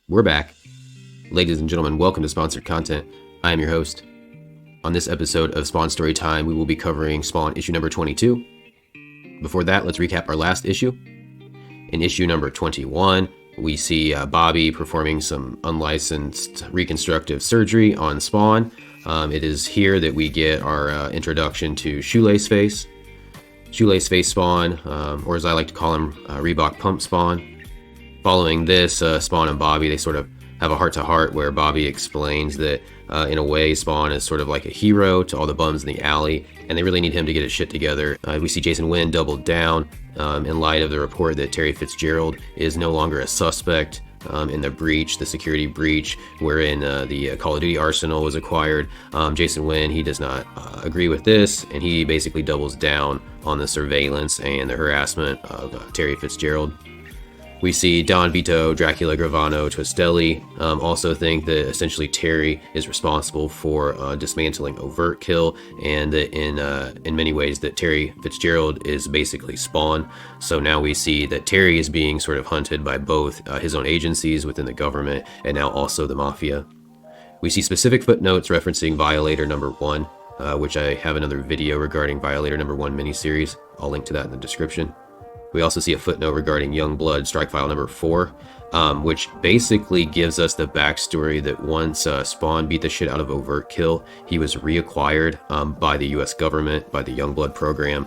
We're back. Ladies and gentlemen, welcome to Sponsored Content. I am your host. On this episode of Spawn Story Time, we will be covering Spawn issue number 22. Before that, let's recap our last issue. In issue number 21, we see Bobby performing some unlicensed reconstructive surgery on Spawn. It is here that we get our introduction to Shoelace Face. Shoelace Face Spawn, or as I like to call him, Reebok Pump Spawn. Following this, Spawn and Bobby, they sort of have a heart-to-heart where Bobby explains that in a way Spawn is sort of like a hero to all the bums in the alley, and they really need him to get his shit together. We see Jason Wynn doubled down in light of the report that Terry Fitzgerald is no longer a suspect in the breach, the security breach, wherein the Call of Duty arsenal was acquired. Jason Wynn, he does not agree with this, and he basically doubles down on the surveillance and the harassment of Terry Fitzgerald. We see Don Vito, Dracula, Gravano, Twistelli also think that essentially Terry is responsible for dismantling Overt Kill, and that in many ways that Terry Fitzgerald is basically Spawn. So now we see that Terry is being sort of hunted by both his own agencies within the government and now also the Mafia. We see specific footnotes referencing Violator number 1, which I have another video regarding Violator number 1 miniseries. I'll link to that in the description. We also see a footnote regarding Youngblood Strike File number 4, which basically gives us the backstory that once Spawn beat the shit out of Overt Kill, he was reacquired by the US government, by the Youngblood program.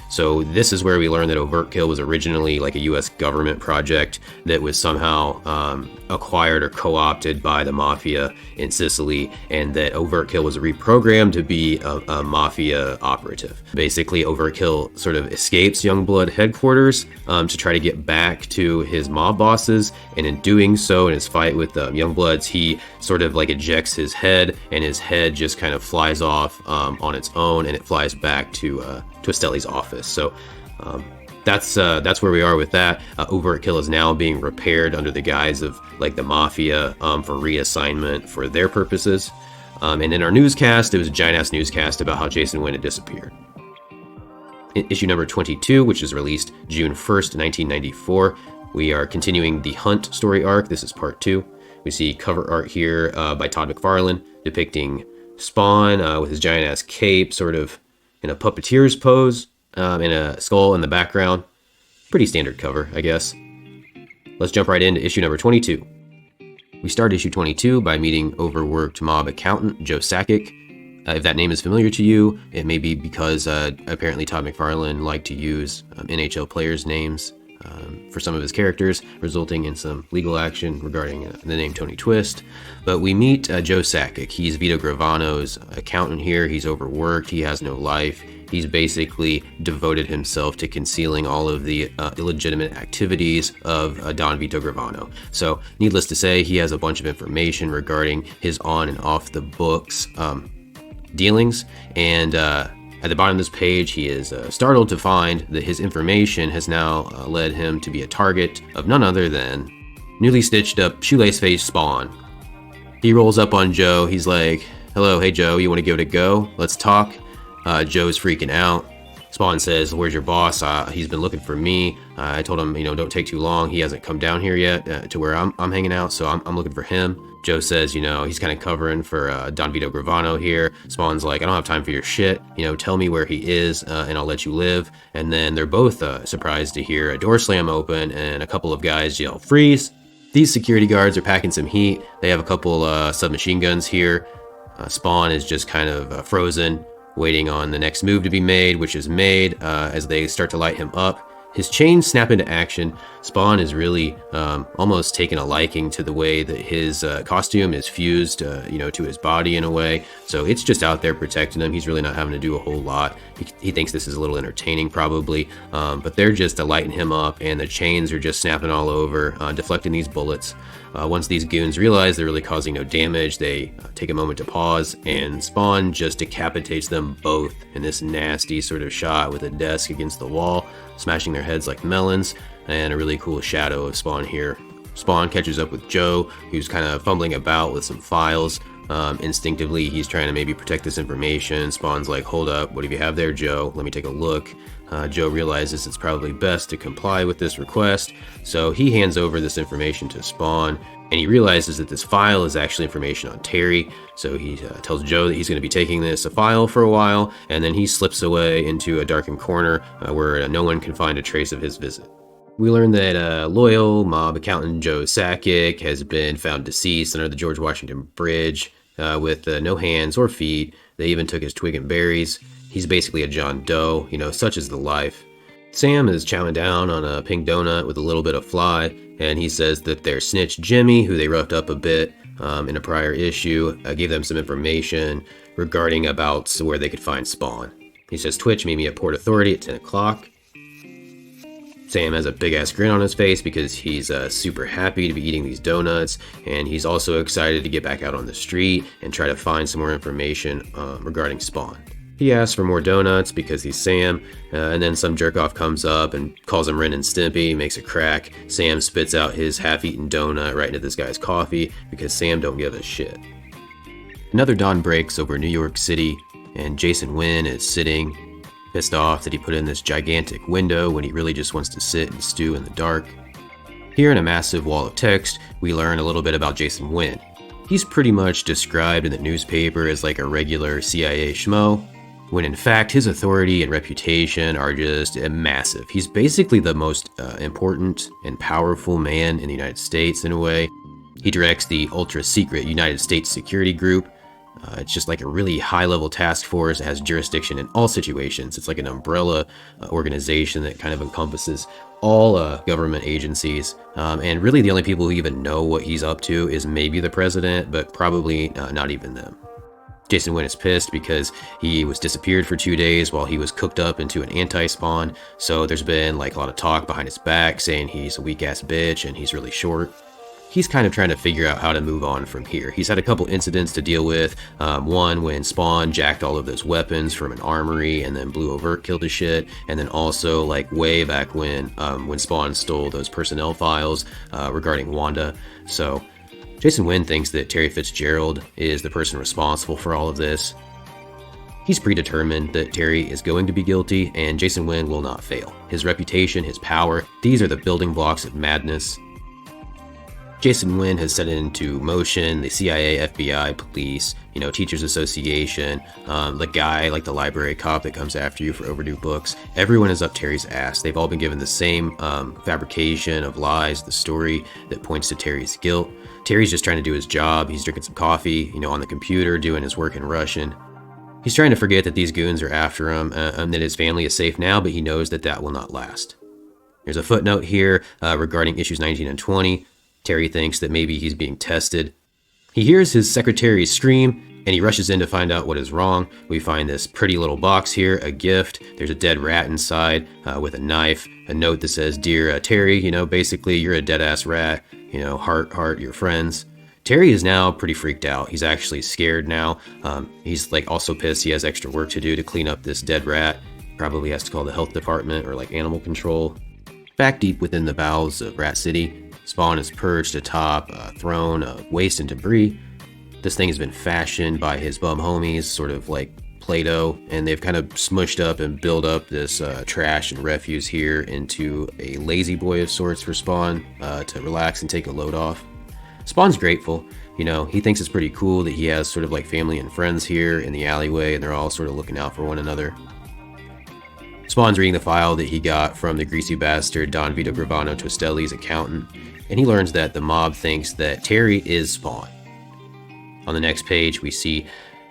So this is where we learn that Overt Kill was originally like a US government project that was somehow acquired or co-opted by the Mafia in Sicily, and that Overt Kill was reprogrammed to be a Mafia operative. Basically, Overt Kill sort of escapes Youngblood headquarters to try to get back to his mob bosses, and in doing so, in his fight with Youngbloods, he sort of like ejects his head, and his head just kind of flies off on its own, and it flies back to Twistelli's office. So that's where we are with that. Overt Kill is now being repaired under the guise of like the Mafia for reassignment for their purposes. And in our newscast, it was a giant ass newscast about how Jason Wynn had disappeared. In issue number 22, which is released June 1st, 1994, we are continuing the Hunt story arc. This is part 2. We see cover art here by Todd McFarlane depicting Spawn with his giant ass cape, sort of in a puppeteer's pose, and a skull in the background. Pretty standard cover, I guess. Let's jump right into issue number 22. We start issue 22 by meeting overworked mob accountant Joe Sakic. If that name is familiar to you, it may be because apparently Todd McFarlane liked to use NHL players' names for some of his characters, resulting in some legal action regarding the name Tony Twist. But we meet Joe Sakic. He's Vito Gravano's accountant here. He's overworked. He has no life. He's basically devoted himself to concealing all of the illegitimate activities of Don Vito Gravano. So needless to say, he has a bunch of information regarding his on and off the books dealings, and at the bottom of this page, he is startled to find that his information has now led him to be a target of none other than newly stitched up Shoelace Face Spawn. He rolls up on Joe. He's like, "Hello, hey Joe, you want to give it a go? Let's talk." Joe's freaking out. Spawn says, "Where's your boss? He's been looking for me. I told him, don't take too long. He hasn't come down here yet to where I'm hanging out, so I'm looking for him." Joe says, he's kind of covering for Don Vito Gravano here. Spawn's like, "I don't have time for your shit. Tell me where he is, and I'll let you live." And then they're both surprised to hear a door slam open and a couple of guys yell, "Freeze!" These security guards are packing some heat. They have a couple submachine guns here. Spawn is just kind of frozen, waiting on the next move to be made, which is made as they start to light him up. His chains snap into action. Spawn is really almost taken a liking to the way that his costume is fused, to his body in a way. So it's just out there protecting him. He's really not having to do a whole lot. He thinks this is a little entertaining probably, but they're just lighting him up, and the chains are just snapping all over, deflecting these bullets. Once these goons realize they're really causing no damage, they take a moment to pause, and Spawn just decapitates them both in this nasty sort of shot with a desk against the wall, smashing their heads like melons, and a really cool shadow of Spawn here. Spawn catches up with Joe, who's kind of fumbling about with some files. Instinctively, he's trying to maybe protect this information. Spawn's like, "Hold up, what do you have there, Joe? Let me take a look." Joe realizes it's probably best to comply with this request, so he hands over this information to Spawn. And he realizes that this file is actually information on Terry, so he tells Joe that he's going to be taking this a file for a while, and then he slips away into a darkened corner where no one can find a trace of his visit. We learn that loyal mob accountant Joe Sakic has been found deceased under the George Washington Bridge with no hands or feet. They even took his twig and berries. He's basically a John Doe, such is the life. Sam is chowing down on a pink donut with a little bit of fly, and he says that their snitch Jimmy, who they roughed up a bit in a prior issue, gave them some information regarding about where they could find Spawn. He says, Twitch, meet me at Port Authority at 10 o'clock. Sam has a big-ass grin on his face because he's super happy to be eating these donuts, and he's also excited to get back out on the street and try to find some more information regarding Spawn. He asks for more donuts because he's Sam, and then some jerk-off comes up and calls him Ren and Stimpy, makes a crack. Sam spits out his half-eaten donut right into this guy's coffee because Sam don't give a shit. Another dawn breaks over New York City, and Jason Wynn is sitting, pissed off that he put in this gigantic window when he really just wants to sit and stew in the dark. Here in a massive wall of text, we learn a little bit about Jason Wynn. He's pretty much described in the newspaper as like a regular CIA schmo, when in fact his authority and reputation are just massive. He's basically the most important and powerful man in the United States in a way. He directs the ultra-secret United States Security Group. It's just like a really high-level task force that has jurisdiction in all situations. It's like an umbrella organization that kind of encompasses all government agencies. And really the only people who even know what he's up to is maybe the president, but probably not even them. Jason Wynn is pissed because he was disappeared for 2 days while he was cooked up into an anti-spawn. So there's been like a lot of talk behind his back saying he's a weak-ass bitch and he's really short. He's kind of trying to figure out how to move on from here. He's had a couple incidents to deal with. One when Spawn jacked all of those weapons from an armory and then Blue Overt killed his shit. And then also like way back when Spawn stole those personnel files regarding Wanda. So Jason Wynn thinks that Terry Fitzgerald is the person responsible for all of this. He's predetermined that Terry is going to be guilty, and Jason Wynn will not fail. His reputation, his power, these are the building blocks of madness. Jason Wynn has set into motion the CIA, FBI, police, Teachers Association, the guy, like the library cop that comes after you for overdue books. Everyone is up Terry's ass. They've all been given the same fabrication of lies, the story that points to Terry's guilt. Terry's just trying to do his job. He's drinking some coffee, on the computer, doing his work in Russian. He's trying to forget that these goons are after him and that his family is safe now, but he knows that that will not last. There's a footnote here regarding issues 19 and 20. Terry thinks that maybe he's being tested. He hears his secretary scream, and he rushes in to find out what is wrong. We find this pretty little box here, a gift. There's a dead rat inside with a knife, a note that says, Dear Terry, basically you're a dead-ass rat, heart, your friends. Terry is now pretty freaked out. He's actually scared now. He's like also pissed he has extra work to do to clean up this dead rat. Probably has to call the health department or like animal control. Back deep within the bowels of Rat City, Spawn is perched atop a throne of waste and debris. This thing has been fashioned by his bum homies, sort of like Play-Doh, and they've kind of smushed up and built up this trash and refuse here into a lazy boy of sorts for Spawn to relax and take a load off. Spawn's grateful. He thinks it's pretty cool that he has sort of like family and friends here in the alleyway, and they're all sort of looking out for one another. Spawn's reading the file that he got from the greasy bastard Don Vito Gravano Twistelli's accountant, and he learns that the mob thinks that Terry is Spawn. On the next page, we see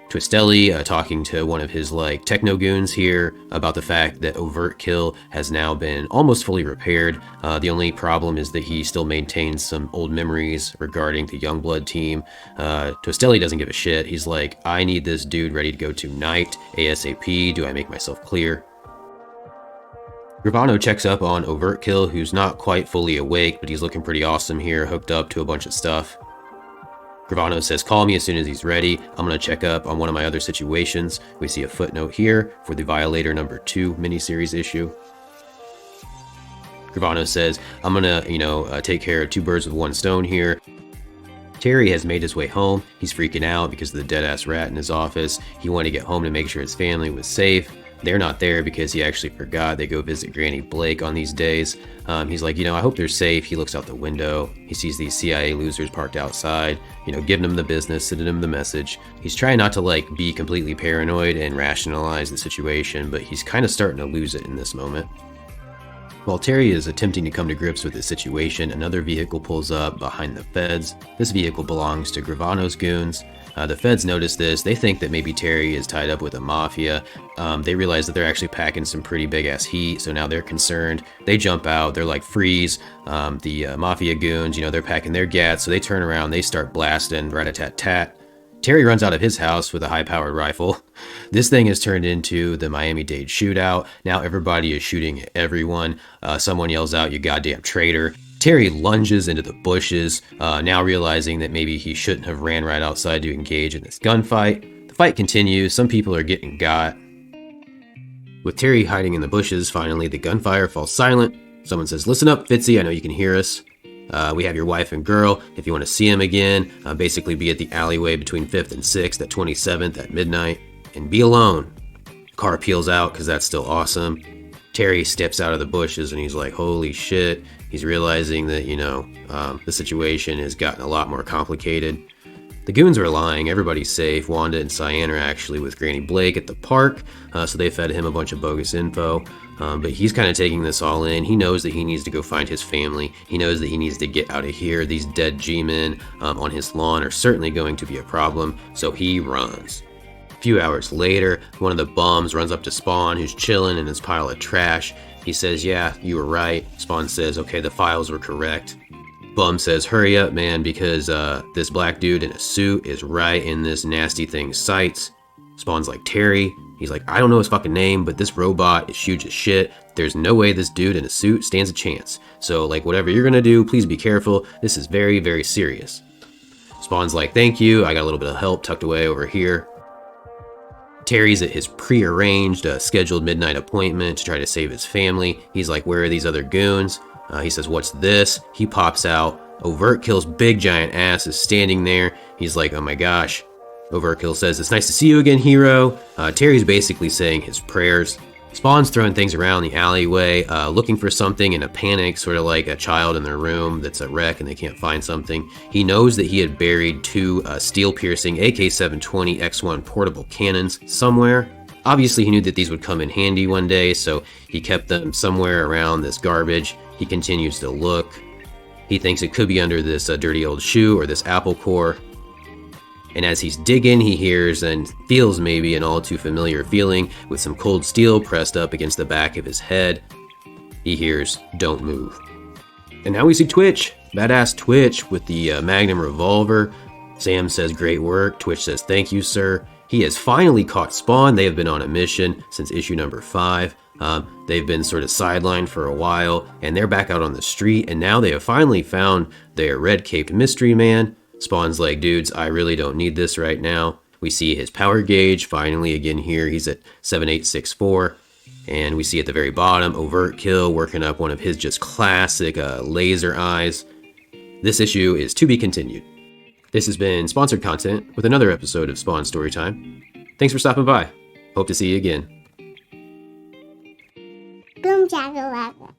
Twistelli talking to one of his like techno goons here about the fact that Overt Kill has now been almost fully repaired. The only problem is that he still maintains some old memories regarding the Youngblood team. Twistelli doesn't give a shit. He's like, I need this dude ready to go tonight, ASAP. Do I make myself clear? Gravano checks up on Overt Kill, who's not quite fully awake, but he's looking pretty awesome here, hooked up to a bunch of stuff. Gravano says, call me as soon as he's ready. I'm going to check up on one of my other situations. We see a footnote here for the Violator number 2 miniseries issue. Gravano says, I'm going to, take care of 2 birds with 1 stone here. Terry has made his way home. He's freaking out because of the dead-ass rat in his office. He wanted to get home to make sure his family was safe. They're not there because he actually forgot. They go visit Granny Blake on these days. He's like, I hope they're safe. He looks out the window. He sees these CIA losers parked outside, giving him the business, sending him the message. He's trying not to be completely paranoid and rationalize the situation, but he's kind of starting to lose it in this moment. While Terry is attempting to come to grips with the situation, another vehicle pulls up behind the feds. This vehicle belongs to Gravano's goons. The feds notice this. They think that maybe Terry is tied up with the mafia. They realize that they're actually packing some pretty big ass heat, so now they're concerned. They jump out. They're like, freeze. The mafia goons, they're packing their gats, so they turn around. They start blasting, rat-a-tat-tat. Terry runs out of his house with a high-powered rifle. This thing has turned into the Miami-Dade shootout. Now everybody is shooting at everyone. Someone yells out, "You goddamn traitor." Terry lunges into the bushes, now realizing that maybe he shouldn't have ran right outside to engage in this gunfight. The fight continues. Some people are getting got. With Terry hiding in the bushes, finally the gunfire falls silent. Someone says, "Listen up, Fitzy, I know you can hear us. We have your wife and girl. If you want to see him again, basically be at the alleyway between 5th and 6th at 27th at midnight. And be alone." Car peels out because that's still awesome. Terry steps out of the bushes and he's like, holy shit. He's realizing that, the situation has gotten a lot more complicated. The goons are lying. Everybody's safe. Wanda and Cyan are actually with Granny Blake at the park, so they fed him a bunch of bogus info. But he's kind of taking this all in. He knows that he needs to go find his family. He knows that he needs to get out of here. These dead G-men on his lawn are certainly going to be a problem, so he runs. A few hours later, one of the bums runs up to Spawn, who's chilling in his pile of trash. He says, "Yeah, you were right." Spawn says, "Okay, the files were correct." Bum says, "Hurry up, man, because this black dude in a suit is right in this nasty thing's sights." Spawn's like, "Terry?" He's like, "I don't know his fucking name, but this robot is huge as shit. There's no way this dude in a suit stands a chance. So, whatever you're gonna do, please be careful. This is very, very serious." Spawn's like, "Thank you. I got a little bit of help tucked away over here." Terry's at his pre-arranged, scheduled midnight appointment to try to save his family. He's like, "Where are these other goons?" He says, "What's this?" He pops out. Overkill's big giant ass is standing there. He's like, "Oh my gosh." Overkill says, "It's nice to see you again, hero." Terry's basically saying his prayers. Spawn's throwing things around the alleyway, looking for something in a panic, sort of like a child in their room that's a wreck and they can't find something. He knows that he had buried two steel-piercing AK-720 X1 portable cannons somewhere. Obviously, he knew that these would come in handy one day, so he kept them somewhere around this garbage. He continues to look. He thinks it could be under this dirty old shoe or this apple core. And as he's digging, he hears and feels maybe an all too familiar feeling with some cold steel pressed up against the back of his head. He hears, "Don't move." And now we see Twitch. Badass Twitch with the Magnum revolver. Sam says, "Great work." Twitch says, "Thank you, sir." He has finally caught Spawn. They have been on a mission since issue number 5. They've been sort of sidelined for a while, and they're back out on the street, and now they have finally found their red-caped mystery man. Spawn's like, "Dudes, I really don't need this right now." We see his power gauge finally again here. He's at 7864. And we see at the very bottom, Overkill working up one of his just classic laser eyes. This issue is to be continued. This has been sponsored content with another episode of Spawn Storytime. Thanks for stopping by. Hope to see you again. Boom, Jack 11.